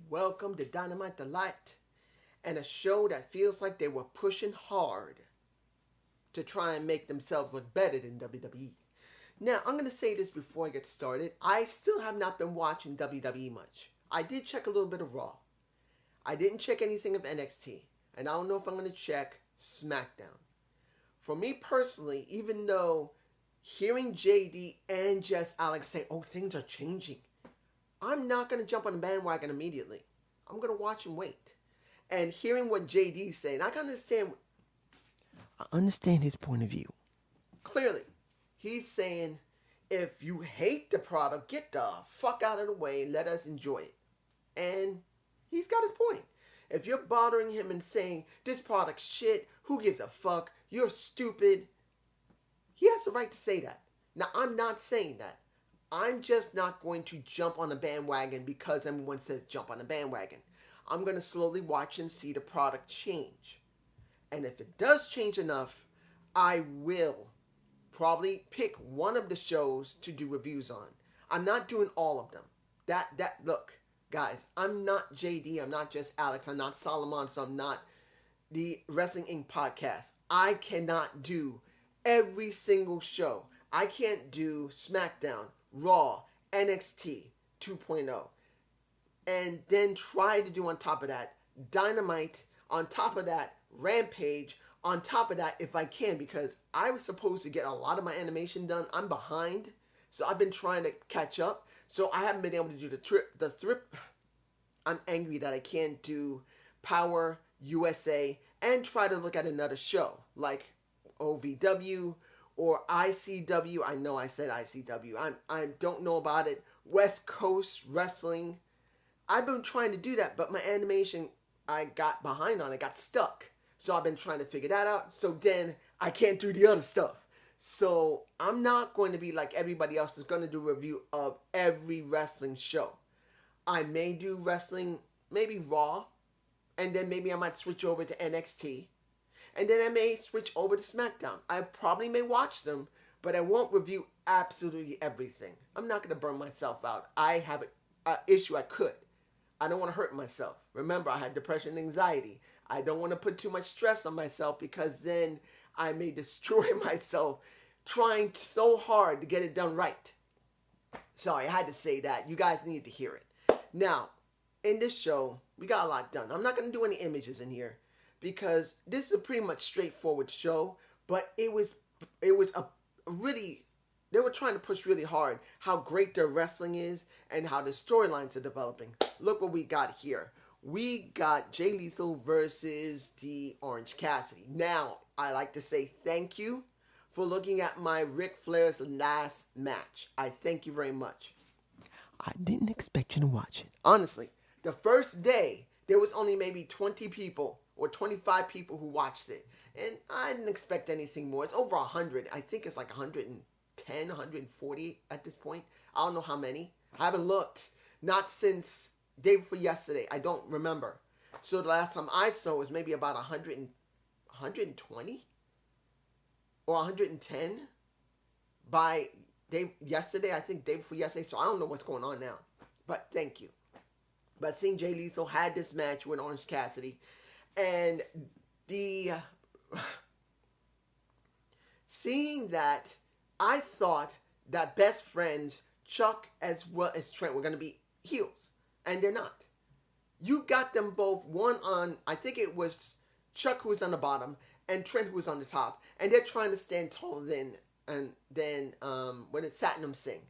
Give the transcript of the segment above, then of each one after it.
welcome to Dynamite Delight, and a show that feels like they were pushing hard to try and make themselves look better than WWE. Now, I'm going to say this before I get started. I still have not been watching WWE much. I did check a little bit of Raw. I didn't check anything of NXT, and I don't know if I'm going to check SmackDown. For me personally, even though hearing JD and just Alex say, oh, things are changing, I'm not going to jump on the bandwagon immediately. I'm going to watch and wait. And hearing what JD's saying, I can understand his point of view. Clearly, he's saying, if you hate the product, get the fuck out of the way and let us enjoy it. And he's got his point. If you're bothering him and saying, this product's shit, who gives a fuck, you're stupid, he has the right to say that. Now, I'm not saying that. I'm just not going to jump on the bandwagon because everyone says jump on the bandwagon. I'm going to slowly watch and see the product change. And if it does change enough, I will probably pick one of the shows to do reviews on. I'm not doing all of them. Look, guys, I'm not JD, I'm not just Alex, I'm not Solomon, so I'm not the Wrestling Inc. podcast. I cannot do every single show. I can't do SmackDown, Raw, NXT 2.0, and then try to do on top of that Dynamite, on top of that Rampage, on top of that if I can, because I was supposed to get a lot of my animation done. I'm behind, so I've been trying to catch up, so I haven't been able to do the trip. I'm angry that I can't do Power USA and try to look at another show like OVW or ICW. I know I said ICW. I don't know about it. West Coast Wrestling. I've been trying to do that, but my animation, I got behind on. I got stuck. So I've been trying to figure that out. So then I can't do the other stuff. So I'm not going to be like everybody else that's going to do a review of every wrestling show. I may do wrestling, maybe Raw, and then maybe I might switch over to NXT. And then I may switch over to SmackDown. I probably may watch them, but I won't review absolutely everything. I'm not going to burn myself out. I have an issue I could. I don't want to hurt myself. Remember, I have depression and anxiety. I don't want to put too much stress on myself because then I may destroy myself trying so hard to get it done right. Sorry, I had to say that. You guys need to hear it. Now, in this show, we got a lot done. I'm not going to do any images in here because this is a pretty much straightforward show, but it was a really, they were trying to push really hard how great their wrestling is and how the storylines are developing. Look what we got here. We got Jay Lethal versus the Orange Cassidy. Now, I like to say thank you for looking at my Ric Flair's last match. I thank you very much. I didn't expect you to watch it. Honestly, the first day, there was only maybe 20 people or 25 people who watched it. And I didn't expect anything more. It's over 100. I think it's like 110, 140 at this point. I don't know how many. I haven't looked. Not since day before yesterday. I don't remember. So the last time I saw was maybe about 120 or 110 by yesterday. I think day before yesterday. So I don't know what's going on now. But thank you. But seeing Jay Lethal had this match with Orange Cassidy, and seeing that, I thought that best friends Chuck as well as Trent were going to be heels, and they're not. You got them both, one on, I think it was Chuck who was on the bottom and Trent who was on the top, and they're trying to stand taller than when it's Satnam Singh.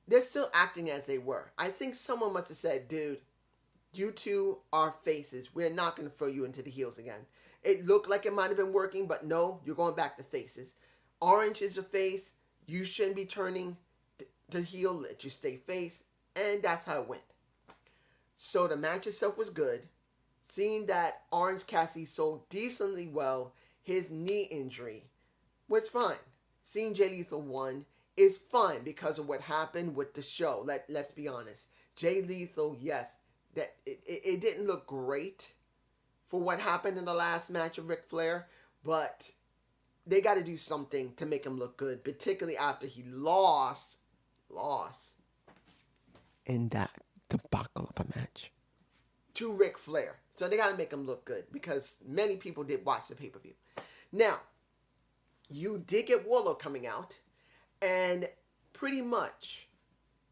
They're still acting as they were. I think someone must have said, dude, you two are faces. We're not going to throw you into the heels again. It looked like it might have been working, but no, you're going back to faces. Orange is a face. You shouldn't be turning the heel. Let you stay face. And that's how it went. So the match itself was good. Seeing that Orange Cassidy sold decently well, his knee injury was fine. Seeing Jay Lethal won is fine because of what happened with the show. Let's be honest. Jay Lethal, yes, that it didn't look great for what happened in the last match of Ric Flair, but they got to do something to make him look good, particularly after he lost in that debacle of a match. to Ric Flair. So they got to make him look good because many people did watch the pay-per-view. Now, you did get Wardlow coming out, and pretty much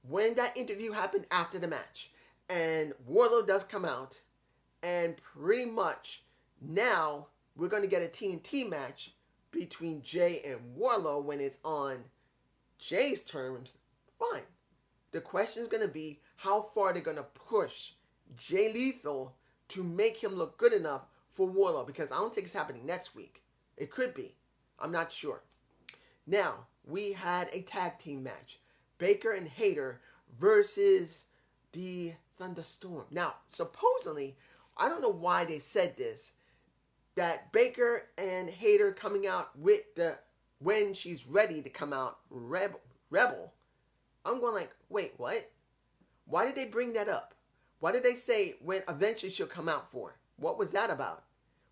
when that interview happened after the match, and Wardlow does come out, and pretty much now we're going to get a TNT match between Jay and Wardlow when it's on Jay's terms. Fine. The question is going to be how far they're going to push Jay Lethal to make him look good enough for Wardlow, because I don't think it's happening next week. It could be. I'm not sure. Now, we had a tag team match. Baker and Hayter versus the Thunderstorm. Now, supposedly, I don't know why they said this, that Baker and Hayter coming out with the when she's ready to come out Rebel. I'm going like, wait, what? Why did they bring that up? Why did they say when eventually she'll come out for? What was that about?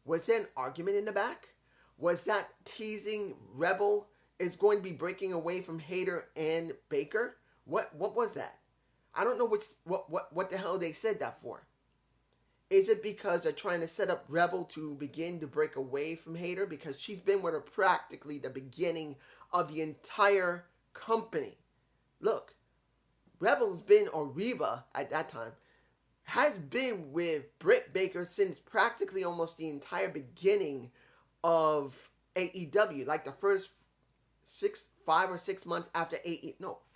Was there an argument in the back? Was that teasing Rebel is going to be breaking away from Hayter and Baker? What was that? I don't know what the hell they said that for. Is it because they're trying to set up Rebel to begin to break away from Hayter? Because she's been with her practically the beginning of the entire company. Look, Rebel's been, or Reba at that time, has been with Britt Baker since practically almost the entire beginning of AEW. Like the first 5 or 6 months after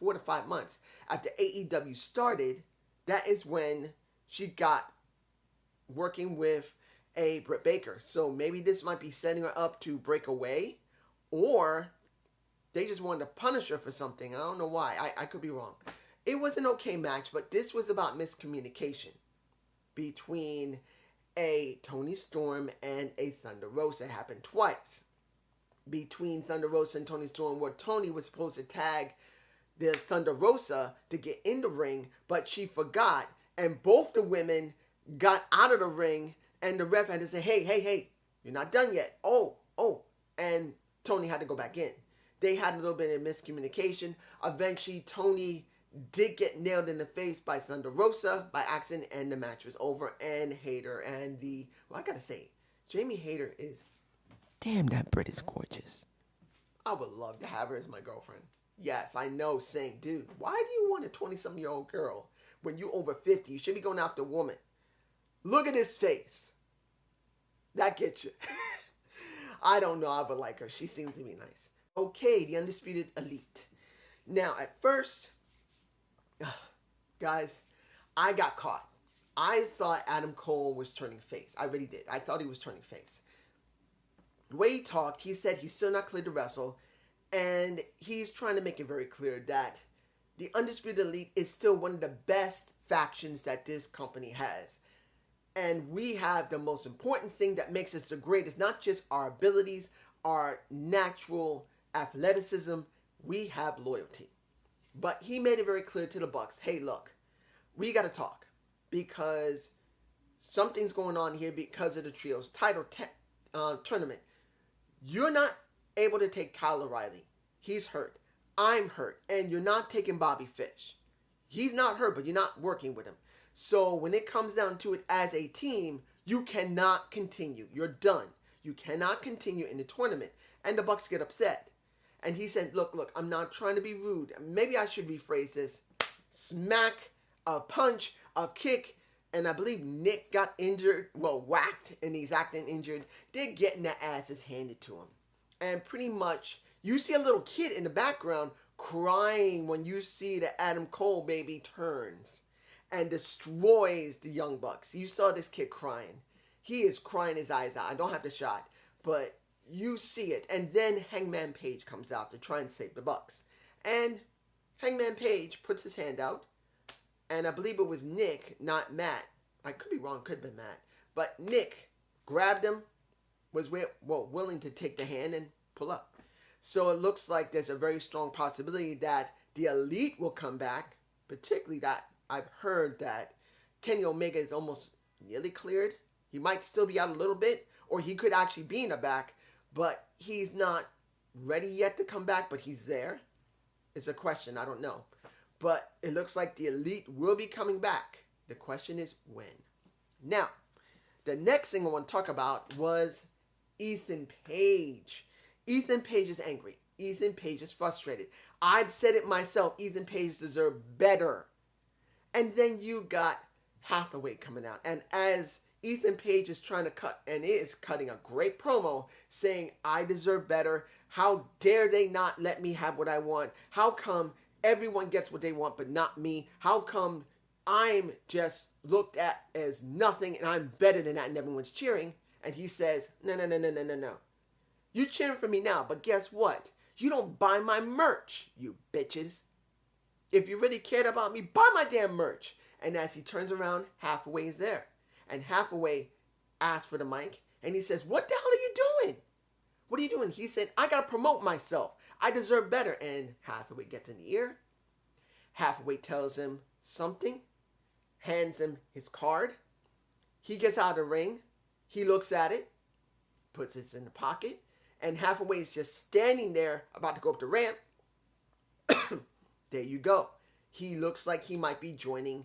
4 to 5 months after AEW started, that is when she got working with a Britt Baker. So maybe this might be setting her up to break away, or they just wanted to punish her for something. I don't know why. I could be wrong. It was an okay match, but this was about miscommunication between a Toni Storm and a Thunder Rosa. It happened twice. Between Thunder Rosa and Toni Storm, where Toni was supposed to tag the Thunder Rosa to get in the ring, but she forgot, and both the women got out of the ring, and the ref had to say, hey, you're not done yet. Oh, and Toni had to go back in. They had a little bit of miscommunication. Eventually, Toni did get nailed in the face by Thunder Rosa by accident, and the match was over, and Hayter and I gotta say, Jamie Hayter is, damn, that Brit is gorgeous. I would love to have her as my girlfriend. Yes, I know, saying, dude, why do you want a 20-something-year-old girl when you over 50? You should be going after a woman. Look at his face. That gets you. I don't know, I would like her. She seems to be nice. Okay, the Undisputed Elite. Now, at first, guys, I got caught. I thought Adam Cole was turning face. I really did. I thought he was turning face. The way he talked, he said he's still not cleared to wrestle, and he's trying to make it very clear that the Undisputed Elite is still one of the best factions that this company has. And we have the most important thing that makes us the greatest, not just our abilities, our natural athleticism, we have loyalty. But he made it very clear to the Bucks, hey, look, we got to talk because something's going on here because of the trios title tournament. You're not able to take Kyle O'Reilly. He's hurt. I'm hurt. And you're not taking Bobby Fish. He's not hurt, but you're not working with him. So when it comes down to it as a team, you cannot continue. You're done. You cannot continue in the tournament. And the Bucks get upset. And he said, look, I'm not trying to be rude. Maybe I should rephrase this. Smack, a punch, a kick. And I believe Nick got injured, whacked, and he's acting injured. They're getting their asses handed to him. And pretty much, you see a little kid in the background crying when you see that Adam Cole baby turns and destroys the Young Bucks. You saw this kid crying. He is crying his eyes out. I don't have the shot, but you see it. And then Hangman Page comes out to try and save the Bucks. And Hangman Page puts his hand out. And I believe it was Nick, not Matt. I could be wrong, could have been Matt. But Nick grabbed him, was willing to take the hand and pull up. So it looks like there's a very strong possibility that the Elite will come back, particularly that I've heard that Kenny Omega is almost nearly cleared. He might still be out a little bit, or he could actually be in the back, but he's not ready yet to come back, but he's there. It's a question, I don't know. But it looks like the Elite will be coming back. The question is when. Now, the next thing I want to talk about was Ethan Page. Ethan Page is angry. Ethan Page is frustrated. I've said it myself. Ethan Page deserved better. And then you got Hathaway coming out. And as Ethan Page is trying to cut, and is cutting a great promo saying, I deserve better. How dare they not let me have what I want? How come everyone gets what they want but not me? How come I'm just looked at as nothing and I'm better than that and everyone's cheering? And he says, no. You cheering for me now, but guess what? You don't buy my merch, you bitches. If you really cared about me, buy my damn merch. And as he turns around, Hathaway is there. And Hathaway asks for the mic. And he says, what the hell are you doing? What are you doing? He said, I got to promote myself. I deserve better. And Hathaway gets in the ear. Hathaway tells him something. Hands him his card. He gets out of the ring. He looks at it. Puts it in the pocket. And Hathaway is just standing there about to go up the ramp. There you go. He looks like he might be joining.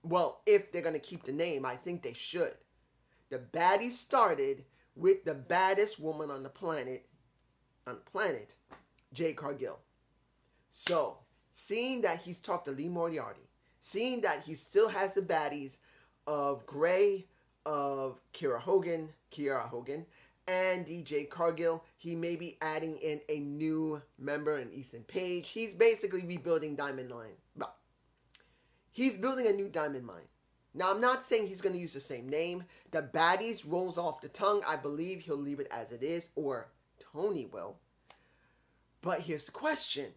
Well, if they're going to keep the name, I think they should. The baddies started with the baddest woman on the planet, Jade Cargill. So, seeing that he's talked to Lee Moriarty, seeing that he still has the baddies of Gray, of Kiera Hogan, and DJ Cargill, he may be adding in a new member in Ethan Page. He's basically rebuilding Diamond Mine. Well, he's building a new Diamond Mine. Now, I'm not saying he's going to use the same name. The baddies rolls off the tongue. I believe he'll leave it as it is, or Tony will. But here's the question.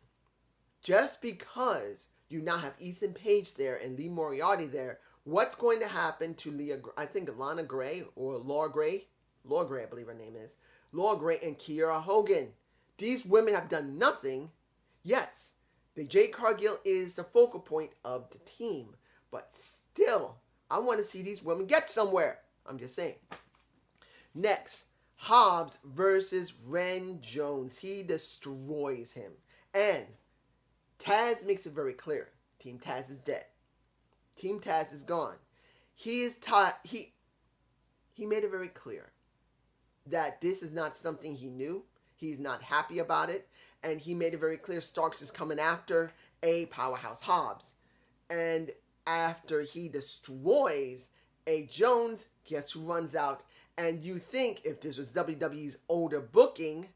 Just because you now have Ethan Page there and Lee Moriarty there, what's going to happen to Lana Gray, or Laura Gray, I believe her name is, Laura Gray and Kiera Hogan? These women have done nothing. Yes, the Jade Cargill is the focal point of the team, but still, I want to see these women get somewhere. I'm just saying. Next, Hobbes versus Wren Jones. He destroys him. And Taz makes it very clear. Team Taz is dead. Team Taz is gone. He made it very clear that this is not something he knew. He's not happy about it. And he made it very clear Starks is coming after a powerhouse Hobbes. And after he destroys a Jones, guess who runs out? And you think if this was WWE's older booking,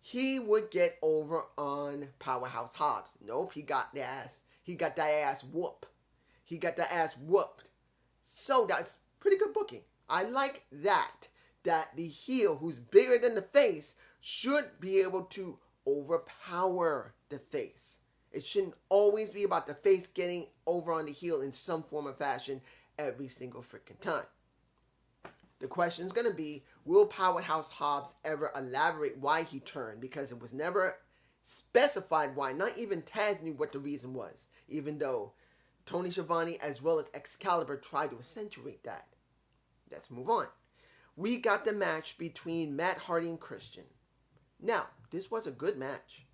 he would get over on powerhouse Hobbes. Nope, he got that ass whooped. He got the ass whooped. So that's pretty good booking. I like that the heel who's bigger than the face should be able to overpower the face. It shouldn't always be about the face getting over on the heel in some form or fashion every single freaking time. The question is going to be, will Powerhouse Hobbes ever elaborate why he turned? Because it was never specified why. Not even Taz knew what the reason was, even though Tony Schiavone as well as Excalibur tried to accentuate that. Let's move on. We got the match between Matt Hardy and Christian. Now, this was a good match.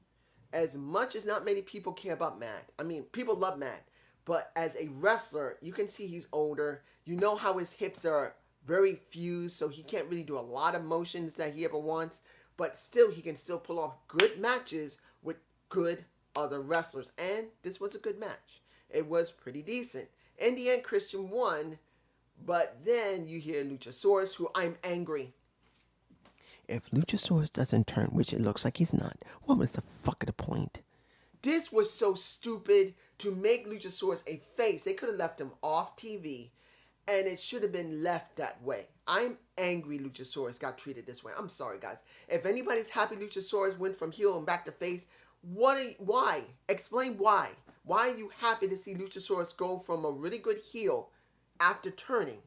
As much as not many people care about Matt. I mean, people love Matt. But as a wrestler, you can see he's older. You know how his hips are very fused, so he can't really do a lot of motions that he ever wants. But still, he can still pull off good matches with good other wrestlers. And this was a good match. It was pretty decent. In the end, Christian won. But then you hear Luchasaurus, who I'm angry. If Luchasaurus doesn't turn, which it looks like he's not, what was the fuck of the point? This was so stupid to make Luchasaurus a face. They could have left him off TV, and it should have been left that way. I'm angry Luchasaurus got treated this way. I'm sorry, guys. If anybody's happy Luchasaurus went from heel and back to face, why? Explain why. Why are you happy to see Luchasaurus go from a really good heel after turning,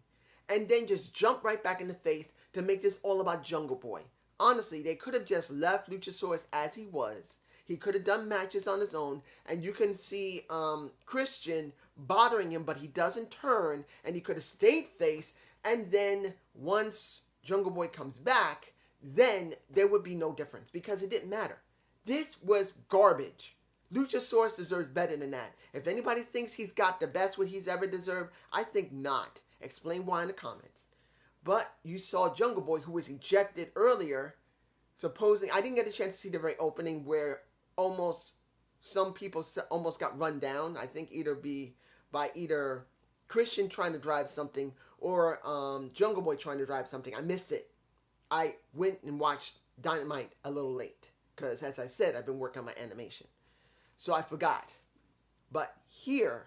and then just jump right back in the face to make this all about Jungle Boy? Honestly, they could have just left Luchasaurus as he was. He could have done matches on his own, and you can see Christian bothering him, but he doesn't turn, and he could have stayed face, and then once Jungle Boy comes back, then there would be no difference, because it didn't matter. This was garbage. Luchasaurus deserves better than that. If anybody thinks he's got the best what he's ever deserved, I think not. Explain why in the comments. But you saw Jungle Boy, who was ejected earlier. Supposing I didn't get a chance to see the very opening where some people almost got run down. I think by either Christian trying to drive something or Jungle Boy trying to drive something. I missed it. I went and watched Dynamite a little late because, as I said, I've been working on my animation, so I forgot. But here,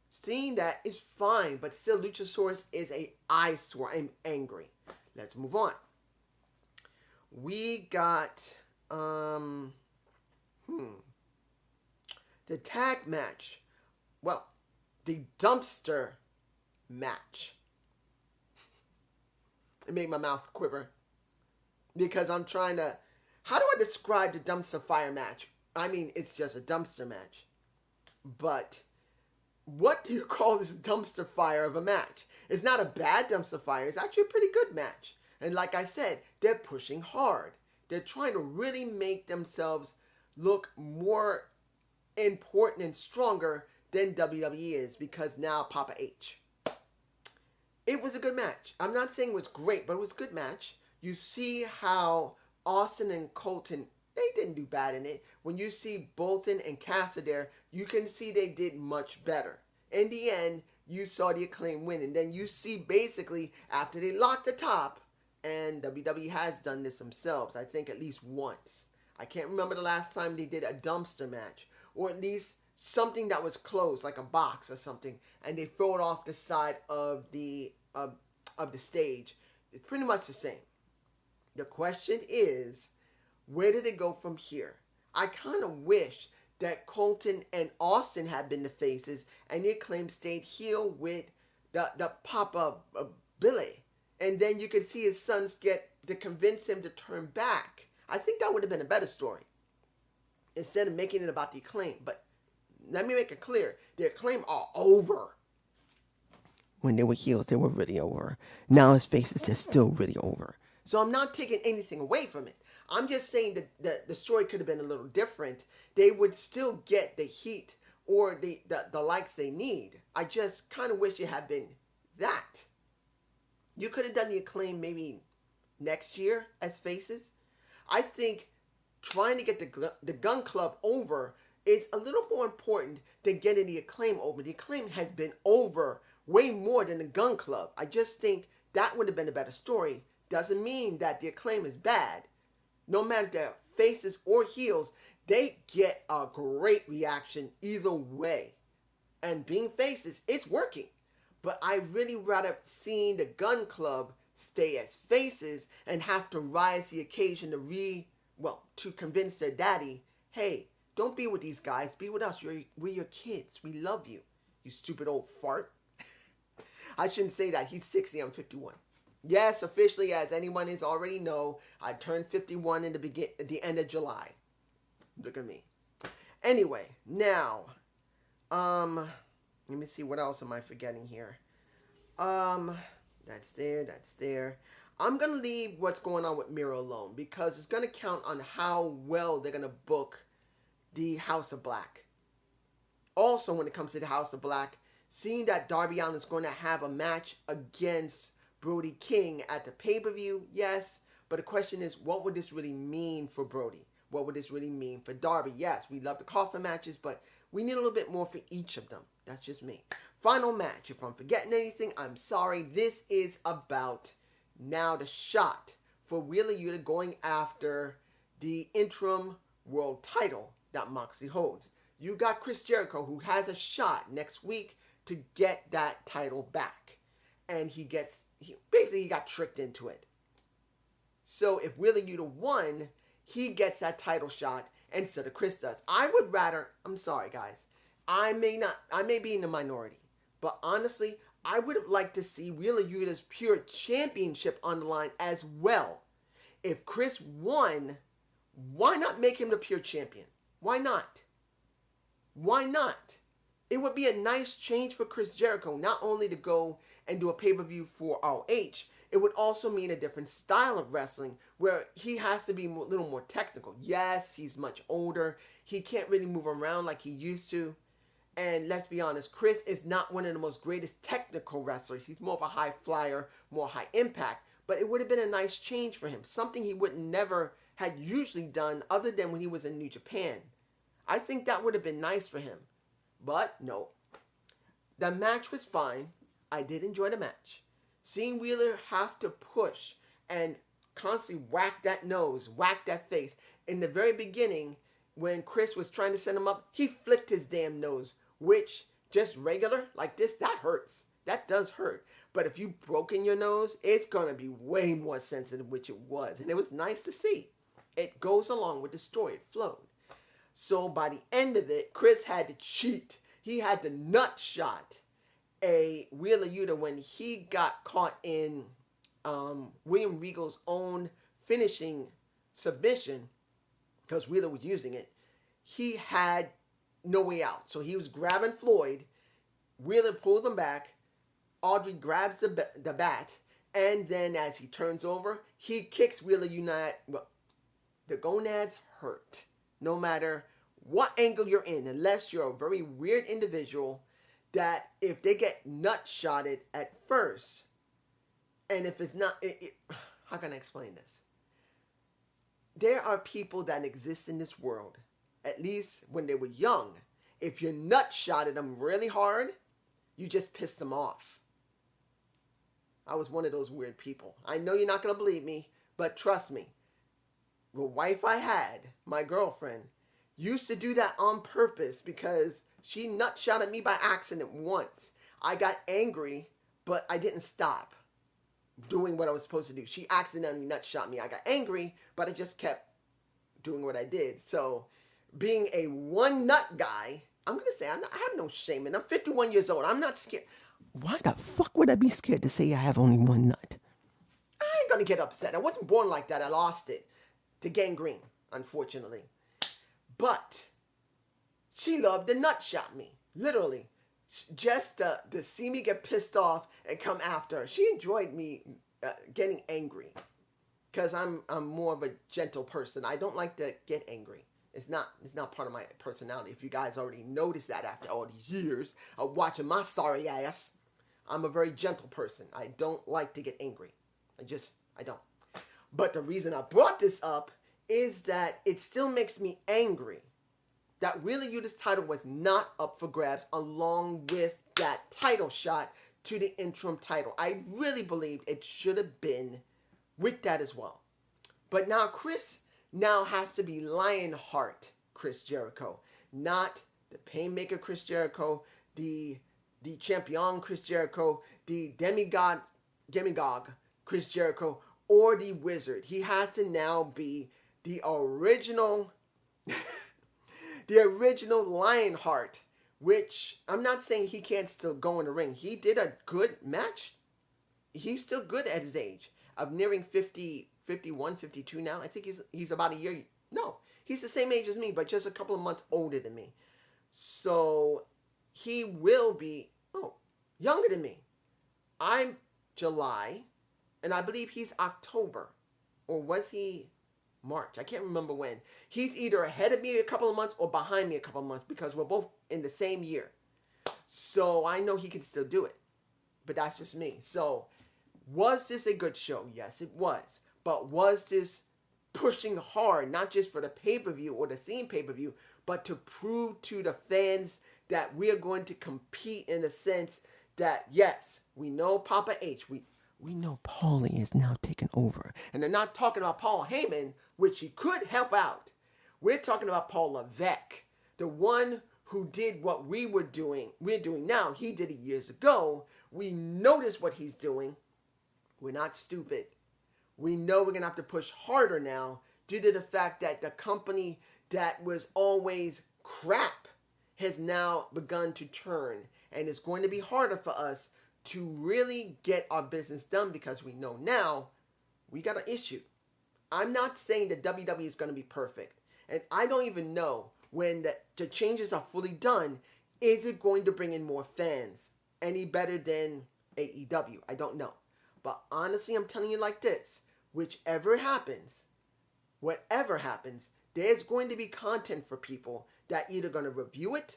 seeing that is fine, but still, Luchasaurus is an eyesore. I'm angry. Let's move on. We got the tag match. Well, the dumpster match. It made my mouth quiver because I'm trying to. How do I describe the dumpster fire match? I mean, it's just a dumpster match, but what do you call this dumpster fire of a match? It's not a bad dumpster fire. It's actually a pretty good match. And like I said, they're pushing hard. They're trying to really make themselves look more important and stronger than WWE is, because now Papa H. It was a good match. I'm not saying it was great, but it was a good match. You see how Austin and Colton, they didn't do bad in it. When you see Bolton and Cassidy there, you can see they did much better. In the end, you saw the Acclaim win. And then you see basically after they locked the top, and WWE has done this themselves, I think at least once. I can't remember the last time they did a dumpster match, or at least something that was closed, like a box or something, and they throw it off the side of the stage. It's pretty much the same. The question is, where did it go from here? I kind of wish that Colton and Austin had been the faces, and the Acclaim stayed heel with the Papa Billy. And then you could see his sons get to convince him to turn back. I think that would have been a better story, instead of making it about the Acclaim. But let me make it clear, the Acclaim are over. When they were heels, they were really over. Now as faces, they're still really over. So I'm not taking anything away from it. I'm just saying that the story could have been a little different. They would still get the heat or the likes they need. I just kind of wish it had been that. You could have done the Acclaim maybe next year as faces. I think trying to get the Gun Club over is a little more important than getting the Acclaim over. The Acclaim has been over way more than the Gun Club. I just think that would have been a better story. Doesn't mean that the Acclaim is bad. No matter if they're faces or heels, they get a great reaction either way. And being faces, it's working. But I really rather seen the Gun Club stay as faces and have to rise the occasion to convince their daddy, hey, don't be with these guys, be with us. We're your kids. We love you, you stupid old fart. I shouldn't say that. He's 60, I'm 51. Yes, officially, as anyone is already know, I turned 51 at the end of July. Look at me. Anyway, now, let me see, what else am I forgetting here? That's there. I'm going to leave what's going on with Miro alone, because it's going to count on how well they're going to book the House of Black. Also, when it comes to the House of Black, seeing that Darby Allin is going to have a match against Brody King at the pay-per-view, yes, but the question is, what would this really mean for Brody? What would this really mean for Darby? Yes, we love the coffin matches, but we need a little bit more for each of them. That's just me. Final match. If I'm forgetting anything, I'm sorry. This is about now the shot for Wheeler Yuta going after the interim world title that Moxley holds. You got Chris Jericho, who has a shot next week to get that title back. And he got tricked into it. So if Wheeler Yuta won, he gets that title shot instead of Chris does. I would rather, I'm sorry guys, I may be in the minority, but honestly, I would have liked to see Wheeler Yuta's pure championship on the line as well. If Chris won, why not make him the pure champion? Why not? Why not? It would be a nice change for Chris Jericho, not only to go and do a pay-per-view for ROH, it would also mean a different style of wrestling where he has to be a little more technical. Yes, he's much older. He can't really move around like he used to. And let's be honest, Chris is not one of the most greatest technical wrestlers. He's more of a high flyer, more high impact. But it would have been a nice change for him. Something he would never had usually done other than when he was in New Japan. I think that would have been nice for him. But no. The match was fine. I did enjoy the match. Seeing Wheeler have to push and constantly whack that nose, whack that face. In the very beginning, when Chris was trying to set him up, he flicked his damn nose, which just regular like this, that hurts. That does hurt. But if you've broken your nose, it's going to be way more sensitive, which it was. And it was nice to see. It goes along with the story. It flowed. So by the end of it, Chris had to cheat. He had to nut shot a Wheeler Yuta when he got caught in William Regal's own finishing submission, because Wheeler was using it. He had no way out. So he was grabbing Floyd. Wheeler pulled him back. Audrey grabs the bat. And then as he turns over, he kicks Wheeler Yuta. Well, the gonads hurt. No matter what angle you're in, unless you're a very weird individual, that if they get nut shotted at first, and if it's not, how can I explain this? There are people that exist in this world, at least when they were young. If you nut shotted them really hard, you just pissed them off. I was one of those weird people. I know you're not going to believe me, but trust me. The wife I had, my girlfriend, used to do that on purpose because she nut shot at me by accident once. I got angry, but I didn't stop doing what I was supposed to do. She accidentally nut shot me. I got angry, but I just kept doing what I did. So being a one nut guy, I'm going to say I have no shame in it. I'm 51 years old. I'm not scared. Why the fuck would I be scared to say I have only one nut? I ain't going to get upset. I wasn't born like that. I lost it to gangrene, unfortunately. But she loved to nut shot me, literally. Just to see me get pissed off and come after her. She enjoyed me getting angry, because I'm more of a gentle person. I don't like to get angry. It's not part of my personality. If you guys already noticed that after all these years of watching my sorry ass, I'm a very gentle person. I don't like to get angry. I don't. But the reason I brought this up is that it still makes me angry that Wheeler Yuta's title was not up for grabs along with that title shot to the interim title. I really believe it should have been with that as well. But now Chris now has to be Lionheart Chris Jericho, not the Painmaker Chris Jericho, the Champion Chris Jericho, the Demigod Chris Jericho, or the Wizard. He has to now be the original the original Lionheart, which I'm not saying he can't still go in the ring. He did a good match. He's still good at his age. I'm nearing 50, 51, 52 now. I think he's about a year. No, he's the same age as me, but just a couple of months older than me. So he will be, younger than me. I'm July, and I believe he's October. Or was he March? I can't remember when. He's either ahead of me a couple of months or behind me a couple of months, because we're both in the same year. So I know he can still do it. But that's just me. So was this a good show? Yes, it was. But was this pushing hard, not just for the pay-per-view or the theme pay-per-view, but to prove to the fans that we are going to compete in a sense that, yes, we know Papa H. We know Paulie is now taking over. And they're not talking about Paul Heyman, which he could help out. We're talking about Paul Levesque, the one who did what we're doing now. He did it years ago. We notice what he's doing. We're not stupid. We know we're going to have to push harder now due to the fact that the company that was always crap has now begun to turn. And it's going to be harder for us to really get our business done, because we know now we got an issue. I'm not saying that WWE is going to be perfect. And I don't even know when the changes are fully done, is it going to bring in more fans any better than AEW? I don't know. But honestly, I'm telling you like this. Whichever happens, whatever happens, there's going to be content for people that either going to review it,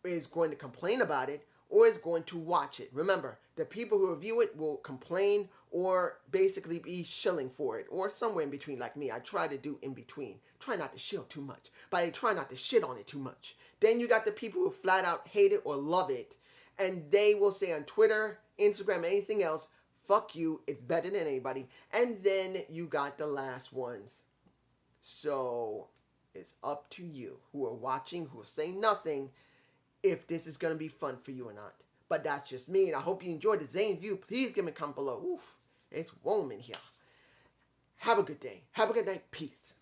is going to complain about it or is going to watch it. Remember, the people who review it will complain or basically be shilling for it, or somewhere in between like me. I try to do in between. Try not to shill too much, but I try not to shit on it too much. Then you got the people who flat out hate it or love it, and they will say on Twitter, Instagram, anything else, fuck you, it's better than anybody. And then you got the last ones. So it's up to you who are watching, who will say nothing, if this is going to be fun for you or not. But that's just me, and I hope you enjoyed the Zane View. Please give me a comment below. Oof, it's warm in here. Have a good day. Have a good night. Peace.